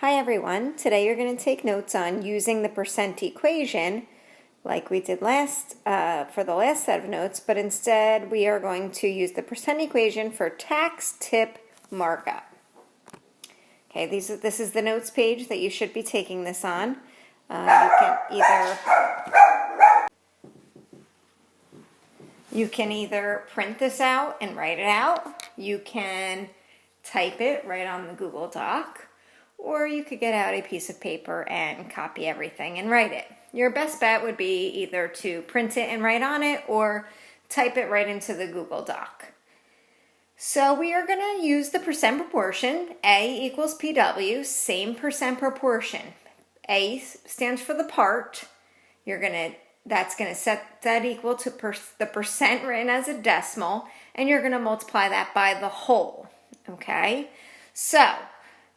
Hi everyone, today you're going to take notes on using the percent equation like we did for the last set of notes, but instead we are going to use the percent equation for tax tip markup. Okay, this is the notes page that you should be taking this on. You can either print this out and write it out, you can type it right on the Google Doc, or you could get out a piece of paper and copy everything and write it. Your best bet would be either to print it and write on it or type it right into the Google Doc. So we are going to use the percent proportion. A equals PW, same percent proportion. A stands for the part. That's going to set that equal to the percent written as a decimal, and you're going to multiply that by the whole. Okay? So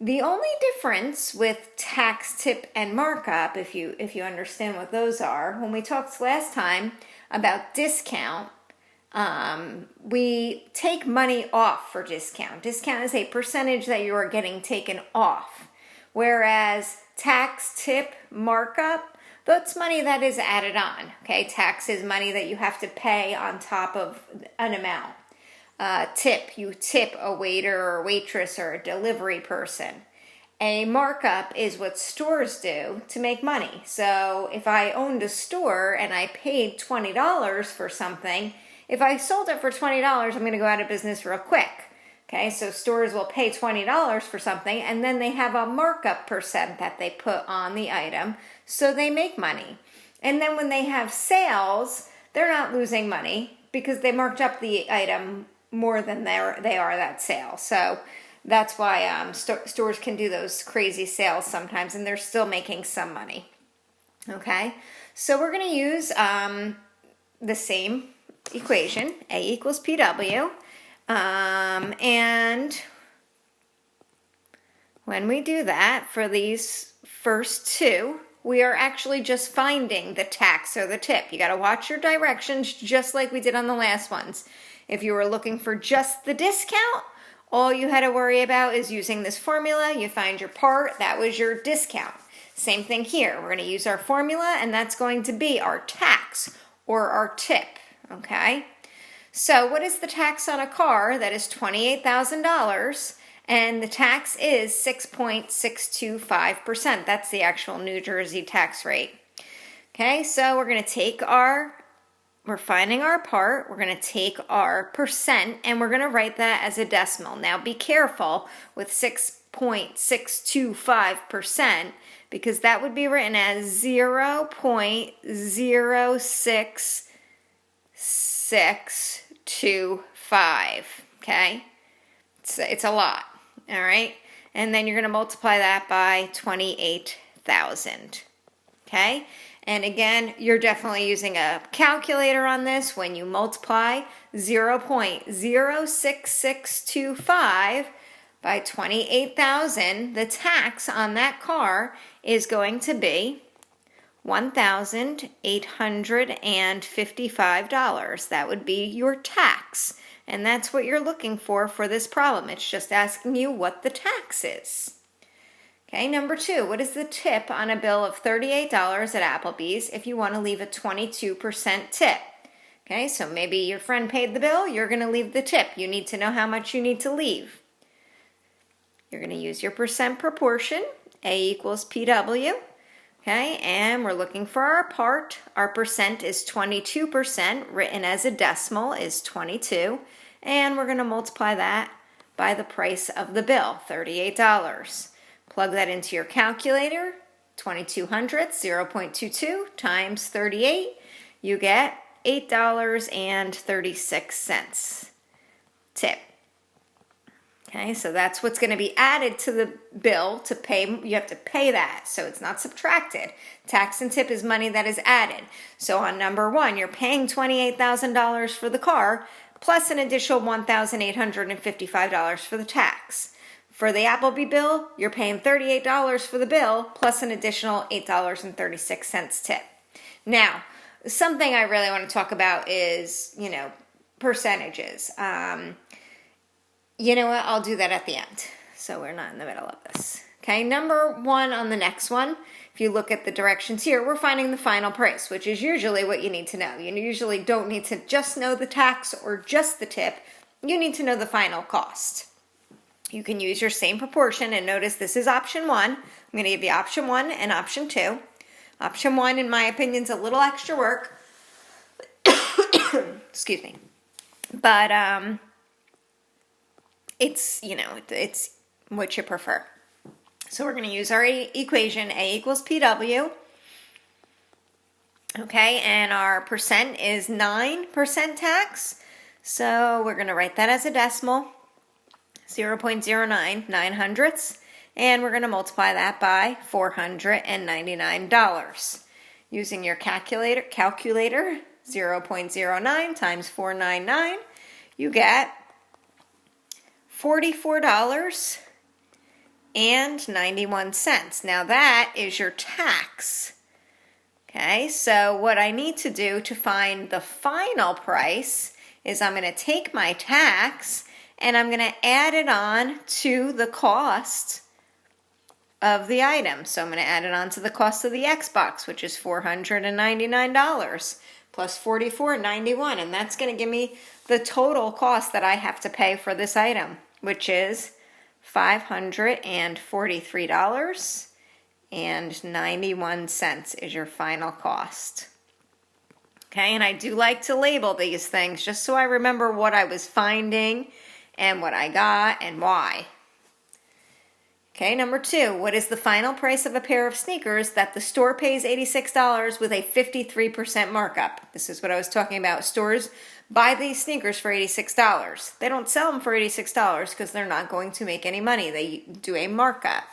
the only difference with tax tip and markup, if you understand what those are, when we talked last time about discount, we take money off for discount. Discount is a percentage that you are getting taken off, whereas tax tip markup, that's money that is added on. Okay, tax is money that you have to pay on top of an amount. Tip, you tip a waiter or waitress or a delivery person. A markup is what stores do to make money. So if I owned a store and I paid $20 for something, if I sold it for $20, I'm going to go out of business real quick. Okay, so stores will pay $20 for something, and then they have a markup percent that they put on the item, so they make money. And then when they have sales, they're not losing money because they marked up the item more than they are that sale. So that's why stores can do those crazy sales sometimes, and they're still making some money. Okay, so we're going to use the same equation, A equals PW. And when we do that for these first two, we are actually just finding the tax or the tip. You got to watch your directions just like we did on the last ones. If you were looking for just the discount, all you had to worry about is using this formula. You find your part, that was your discount. Same thing here. We're going to use our formula, and that's going to be our tax or our tip, okay? So what is the tax on a car that is $28,000 and the tax is 6.625%? That's the actual New Jersey tax rate. Okay, so we're finding our part, we're going to take our percent, and we're going to write that as a decimal. Now be careful with 6.625% because that would be written as 0.0625, okay? It's a lot, all right? And then you're going to multiply that by 28,000, okay? And again, you're definitely using a calculator on this. When you multiply 0.06625 by 28,000, the tax on that car is going to be $1,855. That would be your tax. And that's what you're looking for this problem. It's just asking you what the tax is. Okay, number two, what is the tip on a bill of $38 at Applebee's if you want to leave a 22% tip? Okay, so maybe your friend paid the bill, you're going to leave the tip. You need to know how much you need to leave. You're going to use your percent proportion, A equals PW. Okay, and we're looking for our part. Our percent is 22%, written as a decimal is 22, and we're going to multiply that by the price of the bill, $38. Plug that into your calculator, 2200, 0.22 times 38, you get $8.36 tip. Okay, so that's what's going to be added to the bill to pay. You have to pay that, so it's not subtracted. Tax and tip is money that is added. So on number one, you're paying $28,000 for the car, plus an additional $1,855 for the tax. For the Applebee bill, you're paying $38 for the bill, plus an additional $8.36 tip. Now, something I really want to talk about is, percentages. You know what? I'll do that at the end. So we're not in the middle of this. Okay, number 1 on the next one, if you look at the directions here, we're finding the final price, which is usually what you need to know. You usually don't need to just know the tax or just the tip. You need to know the final cost. You can use your same proportion, and notice this is option 1. I'm going to give you option 1 and option 2. Option 1, in my opinion, is a little extra work. Excuse me. But it's what you prefer. So we're going to use our equation, A equals PW. Okay, and our percent is 9% tax. So we're going to write that as a decimal, 0.09, 9 hundredths. And we're going to multiply that by $499. Using your calculator, 0.09 times 499, you get $44.91. Now that is your tax. Okay, so what I need to do to find the final price is I'm going to take my tax and I'm going to add it on to the cost of the item. So I'm going to add it on to the cost of the Xbox, which is $499 plus $44.91, and that's going to give me the total cost that I have to pay for this item, which is $543.91 is your final cost. Okay, and I do like to label these things just so I remember what I was finding and what I got and why. Okay, number 2, what is the final price of a pair of sneakers that the store pays $86 with a 53% markup? This is what I was talking about. Stores buy these sneakers for $86. They don't sell them for $86 because they're not going to make any money. They do a markup.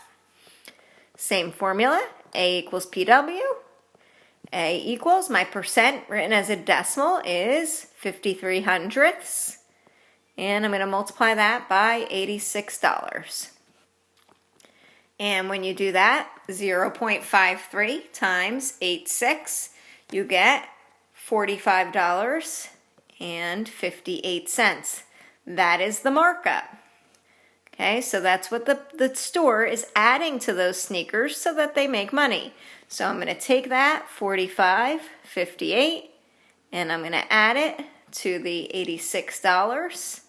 Same formula, A equals PW. A equals, my percent written as a decimal is 53 hundredths. And I'm going to multiply that by $86. And when you do that, 0.53 times 86, you get $45.58. That is the markup. Okay, so that's what the store is adding to those sneakers so that they make money. So I'm going to take that, $45.58, and I'm going to add it to the $86,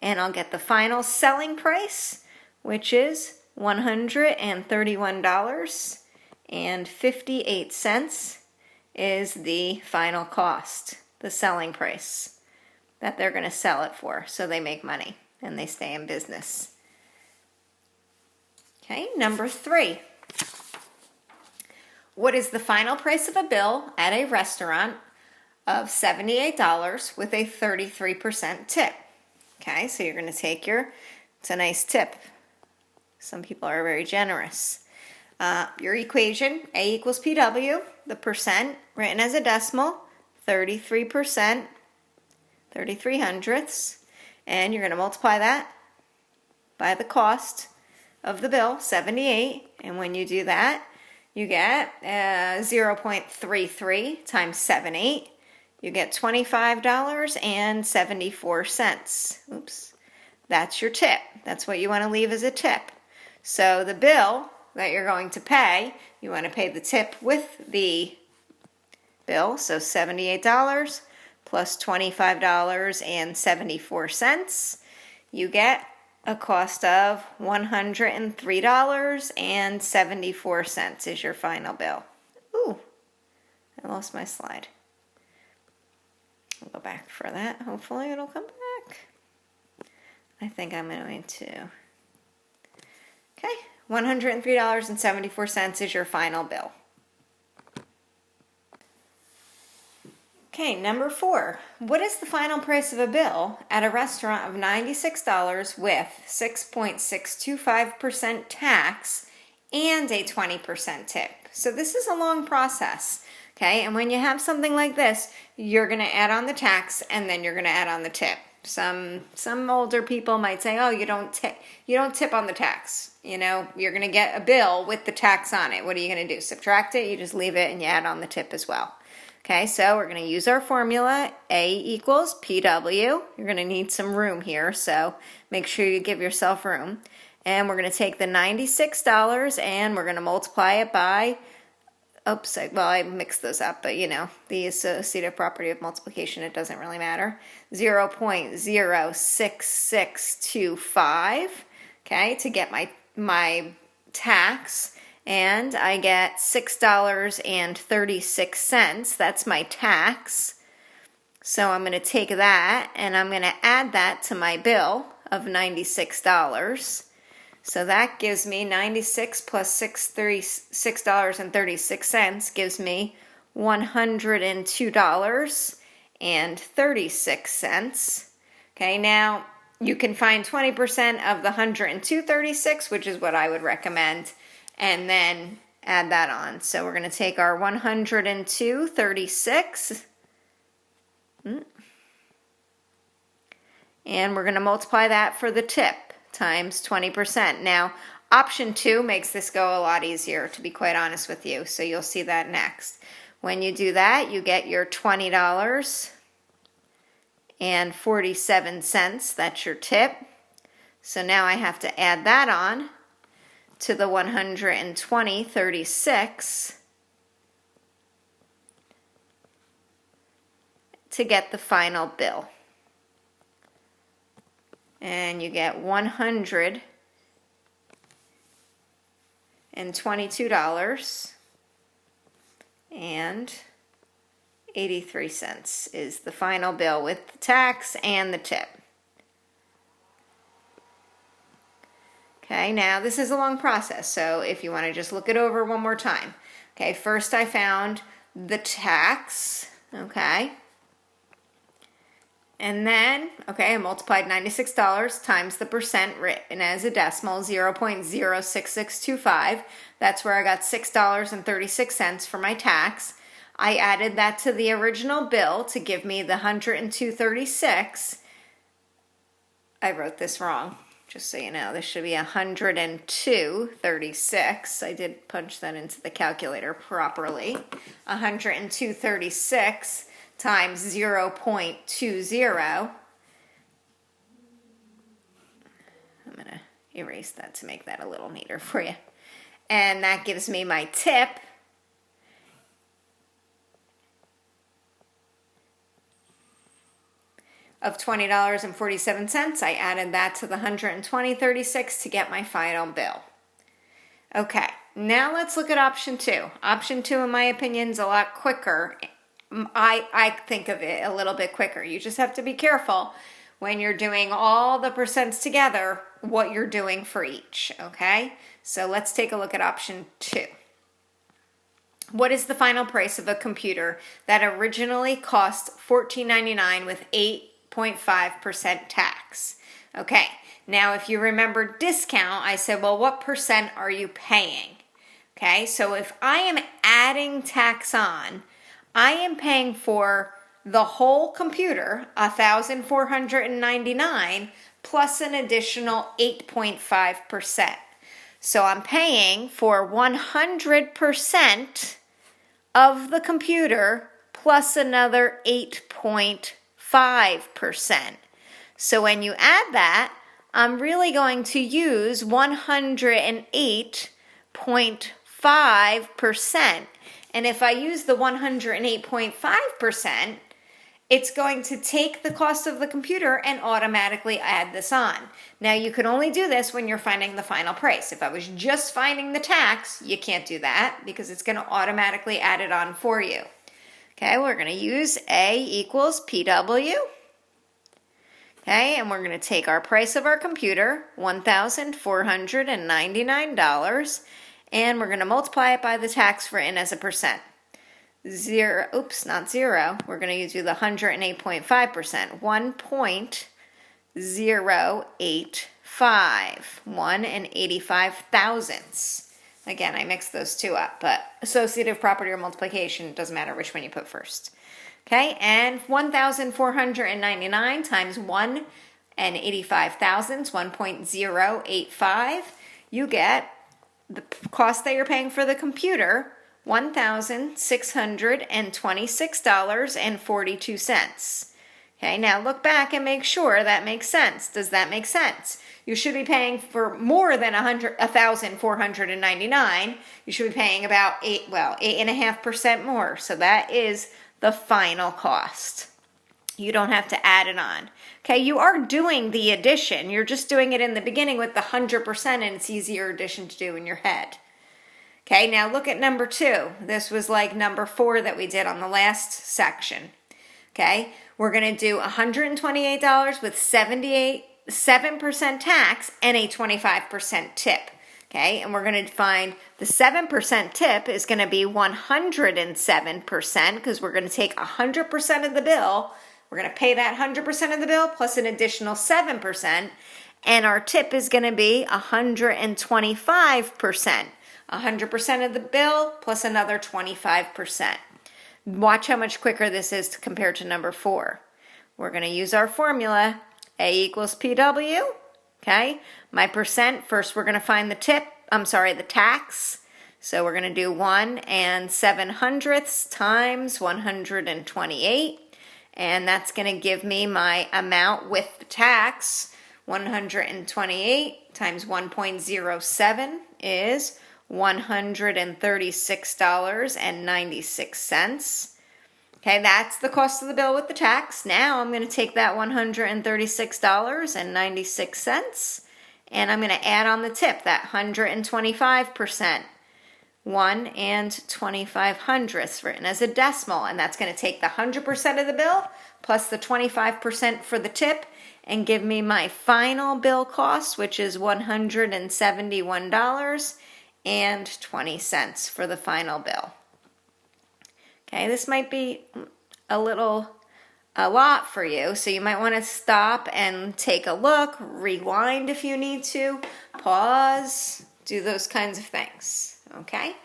and I'll get the final selling price, which is $131.58 is the final cost, the selling price that they're going to sell it for, so they make money and they stay in business. Okay, number 3. What is the final price of a bill at a restaurant of $78 with a 33% tip? Okay, so you're going to take it's a nice tip. Some people are very generous. Your equation, A equals PW, the percent written as a decimal, 33%, 33 hundredths, and you're going to multiply that by the cost of the bill, 78, and when you do that, you get 0.33 times 78. You get $25.74. Oops. That's your tip. That's what you want to leave as a tip. So the bill that you're going to pay, you want to pay the tip with the bill. So $78 plus $25.74. You get a cost of $103.74 is your final bill. Ooh, I lost my slide. I'll go back for that. Hopefully it'll come back. I think I'm going to... Okay, $103.74 is your final bill. Okay, number 4. What is the final price of a bill at a restaurant of $96 with 6.625% tax and a 20% tip? So this is a long process, okay? And when you have something like this, you're going to add on the tax and then you're going to add on the tip. Some older people might say, "Oh, you don't tip on the tax." You know, you're going to get a bill with the tax on it. What are you going to do? Subtract it? You just leave it and you add on the tip as well. Okay, so we're going to use our formula, A equals PW. You're going to need some room here, so make sure you give yourself room. And we're going to take the $96 and we're going to multiply it by, oops, well, I mixed those up, but you know, the associative property of multiplication, it doesn't really matter. 0.06625, okay, to get my tax. And I get $6.36. That's my tax. So I'm going to take that and I'm going to add that to my bill of $96. So that gives me 96 plus $6.36 gives me $102.36. Okay, now you can find 20% of the $102.36, which is what I would recommend, and then add that on. So we're going to take our $102.36 and we're going to multiply that for the tip times 20%. Now, option 2 makes this go a lot easier, to be quite honest with you. So you'll see that next. When you do that, you get your $20.47. That's your tip. So now I have to add that on to the $120.36 to get the final bill. And you get $122.83 is the final bill with the tax and the tip. Okay, now this is a long process, so if you want to just look it over one more time. Okay, first I found the tax, okay. And then, okay, I multiplied $96 times the percent written as a decimal, 0.06625. That's where I got $6.36 for my tax. I added that to the original bill to give me the $102.36. I wrote this wrong, just so you know. This should be $102.36. I did punch that into the calculator properly. $102.36 times 0.20. I'm going to erase that to make that a little neater for you. And that gives me my tip. Of $20.47. I added that to the $120.36 to get my final bill. Okay, now let's look at option 2. Option 2, in my opinion, is a lot quicker. I think of it a little bit quicker. You just have to be careful when you're doing all the percents together, what you're doing for each, okay? So let's take a look at option 2. What is the final price of a computer that originally cost $14.99 with 8.5% tax? Okay, now if you remember discount, I said, well, what percent are you paying? Okay, so if I am adding tax on, I am paying for the whole computer, $1,499, plus an additional 8.5%. So I'm paying for 100% of the computer plus another 8.5%. So when you add that, I'm really going to use 108.5%. And if I use the 108.5%, it's going to take the cost of the computer and automatically add this on. Now, you can only do this when you're finding the final price. If I was just finding the tax, you can't do that because it's going to automatically add it on for you. Okay, we're going to use A equals PW. Okay, and we're going to take our price of our computer, $1,499, and we're going to multiply it by the tax written as a percent. We're going to do the 108.5%, 1.085, 1 and 85 thousandths. Again, I mixed those two up, but associative property or multiplication, it doesn't matter which one you put first. Okay, and 1,499 times 1 and 85 thousandths, 1.085, you get the cost that you're paying for the computer, $1,626.42. Okay, now look back and make sure that makes sense. Does that make sense? You should be paying for more than 1,499. You should be paying about 8.5% more. So that is the final cost. You don't have to add it on. Okay, you are doing the addition. You're just doing it in the beginning with the 100%, and it's easier addition to do in your head. Okay, now look at number 2. This was like number 4 that we did on the last section. Okay, we're going to do $128 with 7% tax and a 25% tip. Okay, and we're going to find the 7% tip is going to be 107% because we're going to take 100% of the bill. We're going to pay that 100% of the bill plus an additional 7%, and our tip is going to be 125%. 100% of the bill plus another 25%. Watch how much quicker this is compared to number 4. We're going to use our formula, A equals PW, okay? My percent, first we're going to find the tax. So we're going to do 1 7/100 times 128, and that's going to give me my amount with the tax. 128 times 1.07 is $136.96. Okay, that's the cost of the bill with the tax. Now I'm going to take that $136.96 and I'm going to add on the tip, that 125%. 1 25/100 written as a decimal, and that's going to take the 100% of the bill plus the 25% for the tip and give me my final bill cost, which is $171.20 for the final bill. Okay, this might be a lot for you, so you might want to stop and take a look, rewind if you need to, pause, do those kinds of things. Okay,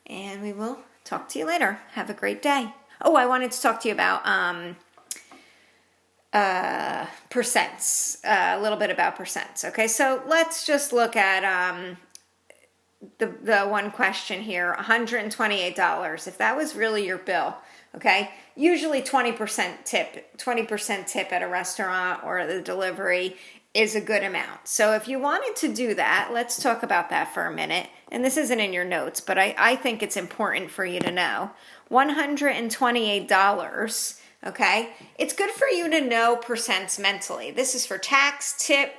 and we will talk to you later. Have a great day. Oh, I wanted to talk to you about percents, a little bit about percents. Okay, so let's just look at the one question here, $128. If that was really your bill, okay, usually 20% tip at a restaurant or the delivery is a good amount. So if you wanted to do that, let's talk about that for a minute. And this isn't in your notes, but I think it's important for you to know. $128, okay? It's good for you to know percents mentally. This is for tax, tip,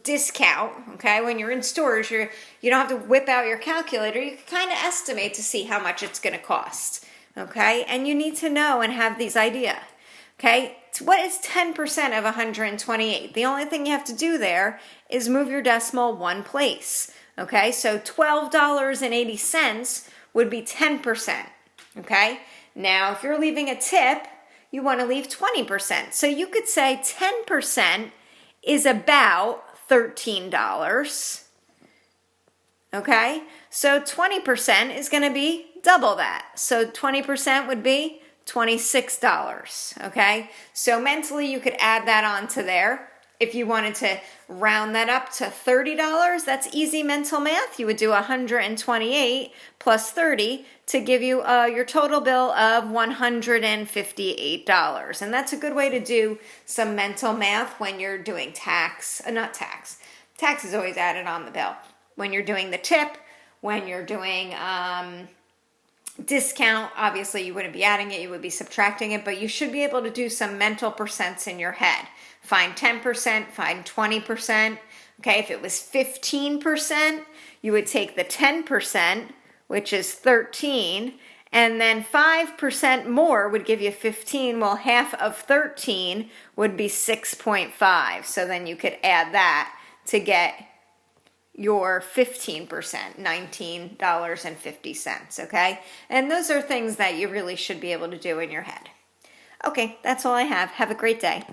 discount, okay? When you're in stores, you don't have to whip out your calculator. You can kind of estimate to see how much it's going to cost, okay? And you need to know and have these ideas, okay? What is 10% of 128? The only thing you have to do there is move your decimal one place, okay? So $12.80 would be 10%, okay? Now, if you're leaving a tip, you want to leave 20%. So you could say 10% is about $13, okay? So 20% is going to be double that. So 20% would be $26, okay? So mentally you could add that on to there. If you wanted to round that up to $30, that's easy mental math. You would do 128 plus 30 to give you your total bill of $158. And that's a good way to do some mental math when you're doing tax is always added on the bill. When you're doing the tip, when you're doing discount, obviously you wouldn't be adding it, you would be subtracting it, but you should be able to do some mental percents in your head. Find 10%, find 20%. Okay, if it was 15%, you would take the 10%, which is 13, and then 5% more would give you 15. Well, half of 13 would be 6.5. So then you could add that to get your 15%, $19.50, okay? And those are things that you really should be able to do in your head. Okay, that's all I have. Have a great day.